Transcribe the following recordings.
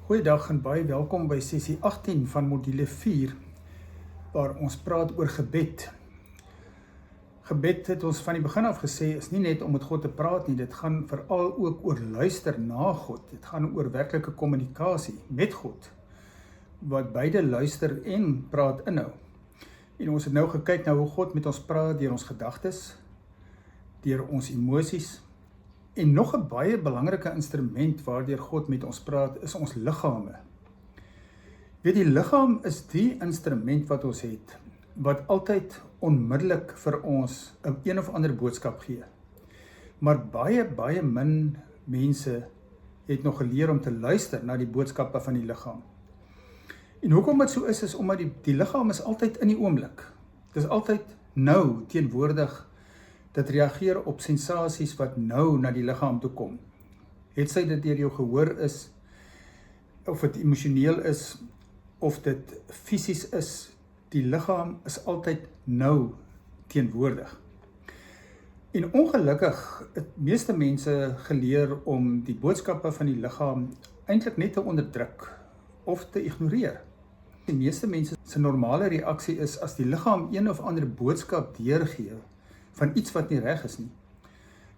Goeiedag en baie welkom by sessie 18 van module 4, waar ons praat oor gebed. Gebed het ons van die begin af gesê, is nie net om met God te praat nie, dit gaan veral ook oor luister na God. Dit gaan oor werklike kommunikasie met God, wat beide luister en praat inhou. En ons het nou gekyk na hoe God met ons praat deur ons gedagtes, deur ons emosies, en nog 'n baie belangrike instrument waardeur God met ons praat, is ons liggame. Weet, die liggaam is die instrument wat ons het, wat altyd onmiddellik vir ons 'n een of ander boodskap gee. Maar baie min mense het nog geleer om te luister na die boodskappe van die liggaam. En hoekom dit so is omdat die liggaam is altyd in die oomblik. Dit is altyd nou teenwoordig. Dit reageer op sensasies wat nou na die liggaam toe kom. Het sy dit deur jou gehoor is, of dit emosioneel is, of dit fisies is, die liggaam is altyd nou teenwoordig. En ongelukkig het meeste mense geleer om die boodskappe van die liggaam eintlik net te onderdruk of te ignoreer. Die meeste mense se normale reaksie is as die liggaam een of ander boodskap deurgee van iets wat nie reg is nie,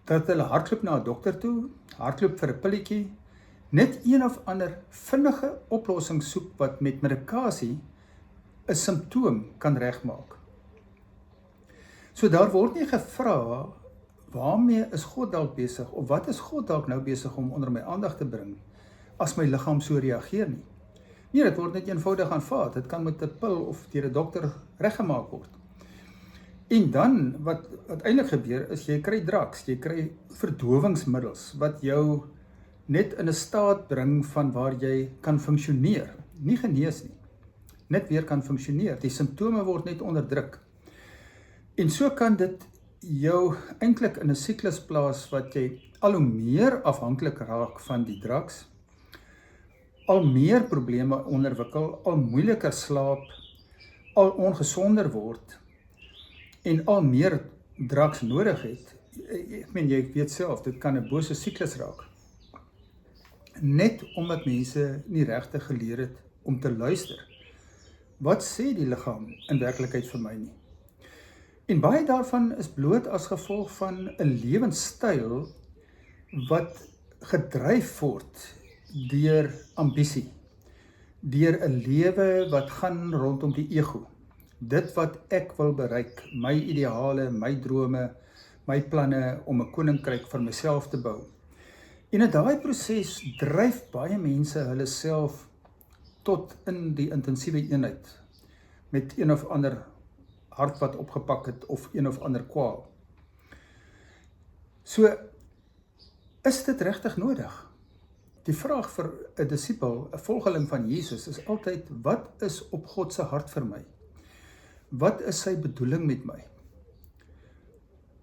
dat hulle hardloop na 'n dokter toe, hardloop vir 'n pilletjie, net een of ander vinnige oplossing soek wat met medikasie 'n simptoom kan regmaak. So daar word nie gevra, waarmee is God dalk besig, of wat is God dalk nou besig om onder my aandag te bring, as my liggaam so reageer nie. Nee, dit word net eenvoudig aanvaar, dit kan met 'n pil of deur 'n dokter reggemaak word. En dan, wat eintlik gebeur, is jy kry drugs, jy kry verdowingsmiddels, wat jou net in 'n staat bring van waar jy kan funksioneer, nie genees nie, net weer kan funksioneer, die simptome word net onderdruk. En so kan dit jou eintlik in 'n siklus plaas, wat jy al hoe meer afhanklik raak van die drugs, al meer probleme onderwikkel, al moeiliker slaap, al ongesonder word, en al meer drugs nodig het. Ek meen, jy weet self, dit kan 'n bose siklus raak. Net omdat mense nie regtig geleer het om te luister. Wat sê die liggaam in werklikheid vir my nie? En baie daarvan is bloot as gevolg van 'n lewenstyl wat gedryf word deur ambisie, deur 'n lewe wat gaan rondom die ego. Dit wat ek wil bereik, my ideale, my drome, my planne om 'n koninkryk vir myself te bou. En in daai proses dryf baie mense hulle self tot in die intensiewe eenheid, met een of ander hart wat opgepak het, of een of ander kwaal. So, is dit regtig nodig? Die vraag vir 'n disipel, 'n volgeling van Jesus, is altyd, wat is op God se hart vir my? Wat is sy bedoeling met my?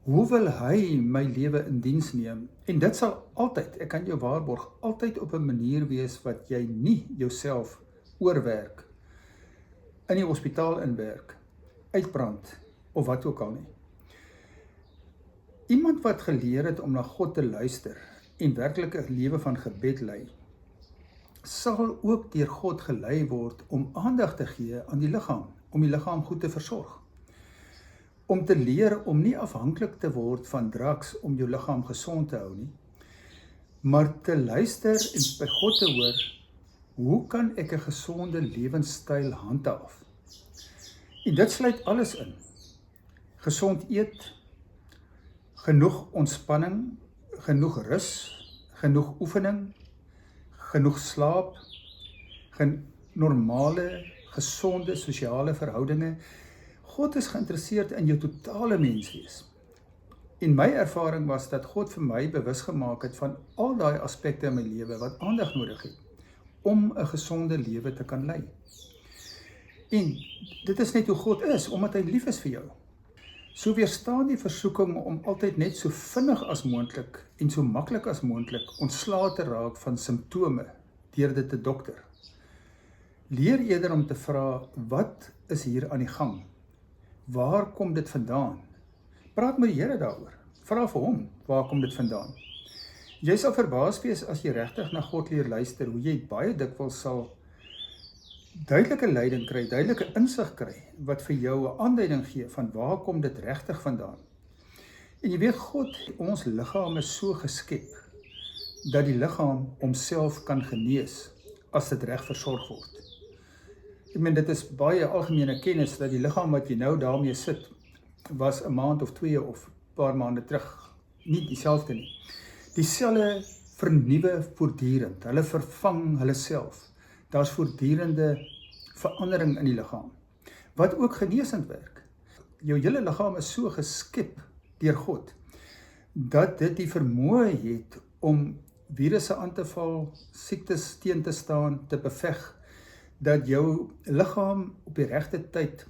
Hoe wil hy my lewe in diens neem? En dit sal altyd, ek kan jou waarborg, altyd op 'n manier wees wat jy nie jouself oorwerk, in die hospitaal inwerk, uitbrand, of wat ook al nie. Iemand wat geleer het om na God te luister, en werklik 'n lewe van gebed lei, sal ook deur God gelei word om aandag te gee aan die liggaam, om die liggaam goed te versorg. Om te leer om nie afhanklik te word van drugs om jou liggaam gesond te hou nie, maar te luister en by God te hoor, hoe kan ek 'n gesonde lewenstyl handhaaf? En dit sluit alles in. Gesond eet, genoeg ontspanning, genoeg rus, genoeg oefening, genoeg slaap, normale, gesonde sosiale verhoudinge. God is geïnteresseerd in jou totale menswees. En my ervaring was dat God vir my bewus gemaak het van al daai aspekte in my lewe wat aandag nodig het om 'n gesonde lewe te kan lei. En dit is net hoe God is, omdat hy lief is vir jou. So weerstaan die versoeking om altyd net so vinnig as moontlik en so maklik as moontlik ontslae te raak van simptome deur dit te dokter. Leer eerder om te vra, wat is hier aan die gang? Waar kom dit vandaan? Praat met die Here daaroor. Vra vir hom, waar kom dit vandaan? Jy sal verbaas wees as jy regtig na God leer luister, hoe jy baie dikwels sal duidelike leiding kry, duidelike insig kry, wat vir jou 'n aanduiding gee van waar kom dit regtig vandaan. En jy weet, God, ons liggaam is so geskep, dat die liggaam homself kan genees, as dit reg versorg word. Ek meen, dit is baie algemene kennis, dat die liggaam wat jy nou daarmee sit, was 'n maand of 2 of 'n paar maande terug nie dieselfde nie. Die selle vernuwe voortdurend, hulle vervang hulle self. Daar's voortdurende verandering in die liggaam, wat ook genesend werk. Jou hele liggaam is so geskep deur God, dat dit die vermoë het om virusse aan te val, siektes teen te staan, te beveg, dat jou liggaam op die regte tyd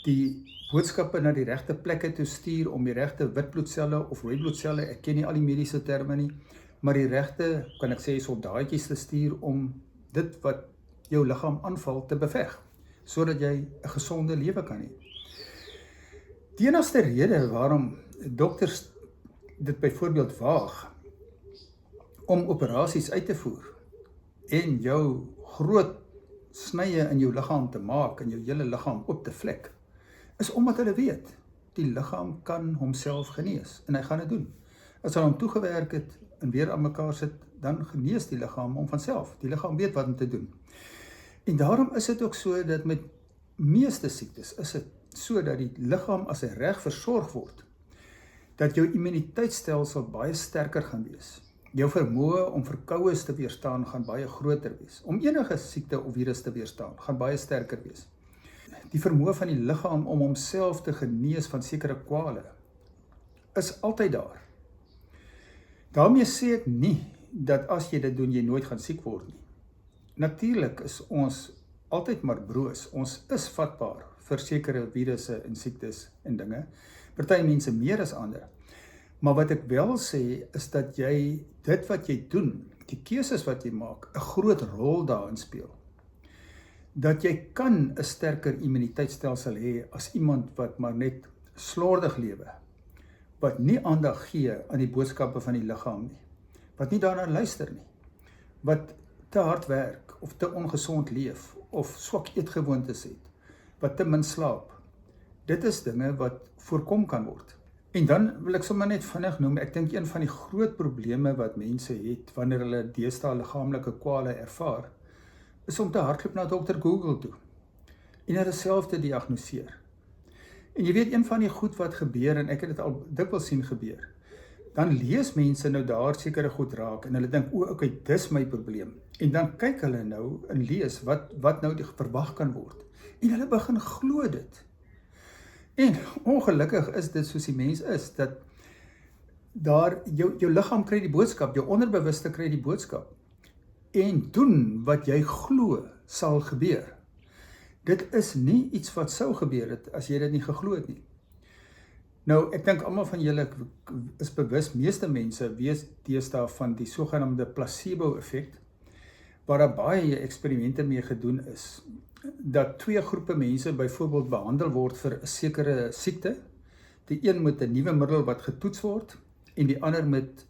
die boodskappe na die regte plekke toe stuur om die regte witbloedselle of rooi bloedselle, ek ken nie al die mediese terme nie, maar die regte, kan ek sê, soldaatjies te stuur om dit wat jou liggaam aanval te beveg, sodat jy 'n gesonde lewe kan hê. Die enigste rede waarom dokters dit byvoorbeeld waag om operasies uit te voer en jou groot snye in jou liggaam te maak en jou hele liggaam op te vlek, is omdat hulle weet, die liggaam kan homself genees en hy gaan dit doen. As hy hom toegewerk het en weer aan mekaar sit, dan genees die liggaam hom vanself. Die liggaam weet wat om te doen. En daarom is dit ook so dat met meeste siektes is dit so dat die liggaam as hy reg versorg word, dat jou immuniteitstelsel baie sterker gaan wees. Jou vermoë om verkoues te weerstaan gaan baie groter wees. Om enige siekte of virus te weerstaan, gaan baie sterker wees. Die vermoë van die liggaam om homself te genees van sekere kwale is altyd daar. Daarmee sê ek nie dat as jy dit doen, jy nooit gaan siek word nie. Natuurlik is ons altyd maar broos. Ons is vatbaar vir sekere virusse en siektes en dinge. Party mense meer as ander. Maar wat ek wel sê, is dat jy dit wat jy doen, die keuses wat jy maak, 'n groot rol daarin speel. Dat jy kan 'n sterker immuniteitstelsel hê as iemand wat maar net slordig lewe, wat nie aandag gee aan die boodskappe van die liggaam nie, wat nie daarna luister nie, wat te hard werk, of te ongesond leef, of swak eetgewoontes het, wat te min slaap. Dit is dinge wat voorkom kan word. En dan wil ek sommer net vinnig noem, ek dink een van die groot probleme wat mense het, wanneer hulle deesdae liggaamlike kwale ervaar, is om te hardloop na Dr. Google toe, en hulle self te diagnoseer. En jy weet, een van die goed wat gebeur, en ek het dit al dikwels sien gebeur, dan lees mense nou daar sekere goed raak, en hulle dink, okay, dis my probleem. En dan kyk hulle nou en lees wat nou verwag kan word. En hulle begin glo dit. En ongelukkig is dit soos die mens is, dat daar jou liggaam kry die boodskap, jou onderbewuste kry die boodskap, en doen wat jy glo sal gebeur. Dit is nie iets wat sou gebeur het, as jy dit nie geglo het nie. Nou, ek dink almal van julle is bewus, meeste mense weet deesdae van die sogenaamde placebo-effek, waar daar baie eksperimente mee gedoen is, dat 2 groepe mense byvoorbeeld behandel word vir 'n sekere siekte, die een met 'n nuwe middel wat getoets word, en die ander met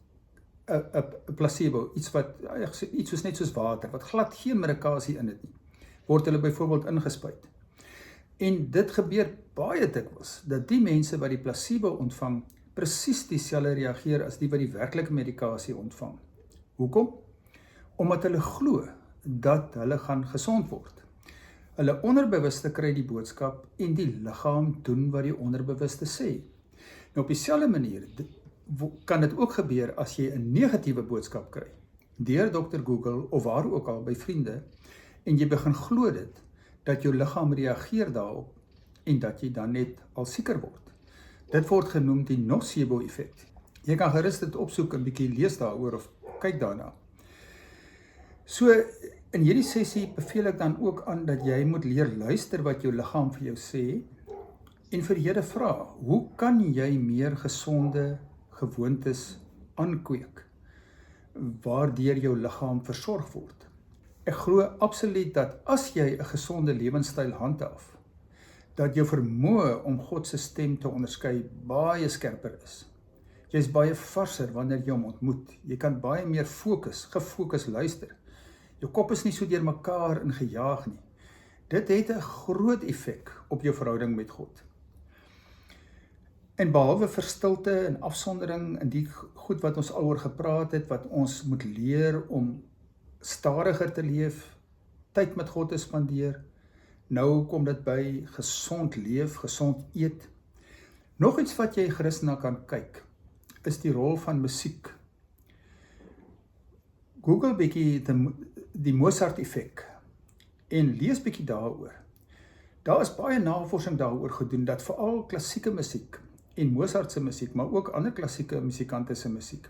'n placebo, iets soos net soos water, wat glad geen medikasie in het nie, word hulle byvoorbeeld ingespuit. En dit gebeur baie dikwels, dat die mense wat die placebo ontvang, presies dieselfde reageer as die wat die werklike medikasie ontvang. Hoekom? Omdat hulle glo dat hulle gaan gesond word. Hulle onderbewuste kry die boodskap en die liggaam doen wat die onderbewuste sê. Nou op dieselfde manier kan dit ook gebeur as jy 'n negatiewe boodskap kry, deur Dr. Google of waar ook al by vriende, en jy begin glo dit, dat jou liggaam reageer daarop en dat jy dan net al sieker word. Dit word genoem die nocebo-effek. Jy kan gerus dit opsoek en bietjie lees daaroor of kyk daarna. So, in hierdie sessie beveel ek dan ook aan dat jy moet leer luister wat jou liggaam vir jou sê en vir die Here vra, hoe kan jy meer gesonde gewoontes aankweek waardeur jou liggaam versorg word? Ek glo absoluut dat as jy 'n gesonde lewenstyl handhaaf, dat jou vermoë om God se stem te onderskei baie skerper is. Jy's baie varser wanneer jy hom ontmoet. Jy kan baie meer gefokus luister. Jou kop is nie so deur mekaar ingejaag nie. Dit het 'n groot effek op jou verhouding met God. En behalwe vir stilte en afsondering en die goed wat ons aloor gepraat het, wat ons moet leer om stadiger te leef, tyd met God te spandeer, nou kom dit by gesond leef, gesond eet. Nog iets wat jy gerus na kan kyk, is die rol van musiek. Google bietjie die Mozart effek en lees bietjie daaroor. Daar is baie navorsing daaroor gedoen dat veral klassieke musiek en Mozart se musiek, maar ook ander klassieke musikante se musiek,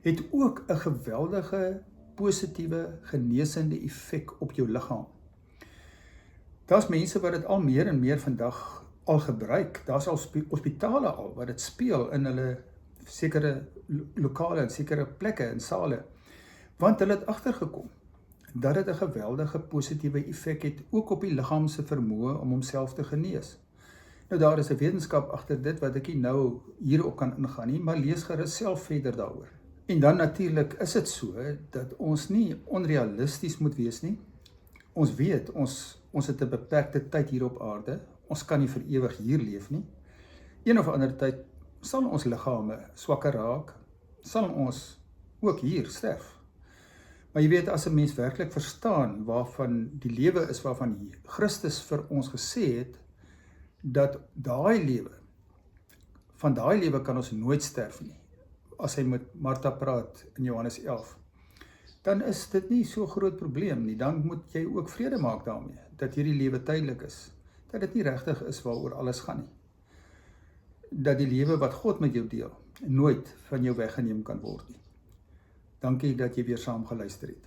het ook 'n geweldige positiewe genesende effek op jou liggaam. Daar's mense wat dit al meer en meer vandag al gebruik. Daar's al hospitale al wat dit speel in hulle sekere lokale en sekere plekke en sale, want hulle het agtergekom dat dit 'n geweldige positiewe effek het ook op die liggaam se vermoë om homself te genees. Nou daar is 'n wetenskap agter dit wat ek nie nou hierop kan ingaan nie, maar lees gerus self verder daaroor. En dan natuurlik is dit so dat ons nie onrealisties moet wees nie. Ons weet ons het 'n beperkte tyd hier op aarde. Ons kan nie vir ewig hier leef nie. Een of ander tyd sal ons liggame swakker raak, sal ons ook hier sterf. Maar jy weet, as 'n mens werklik verstaan waarvan die lewe is waarvan Christus vir ons gesê het, dat van daai lewe kan ons nooit sterf nie. As hy met Martha praat in Johannes 11, dan is dit nie so groot probleem nie. Dan moet jy ook vrede maak daarmee, dat hierdie lewe tydelik is, dat dit nie regtig is waaroor alles gaan nie. Dat die lewe wat God met jou deel, nooit van jou weggeneem kan word nie. Dankie dat jy weer saam geluister het.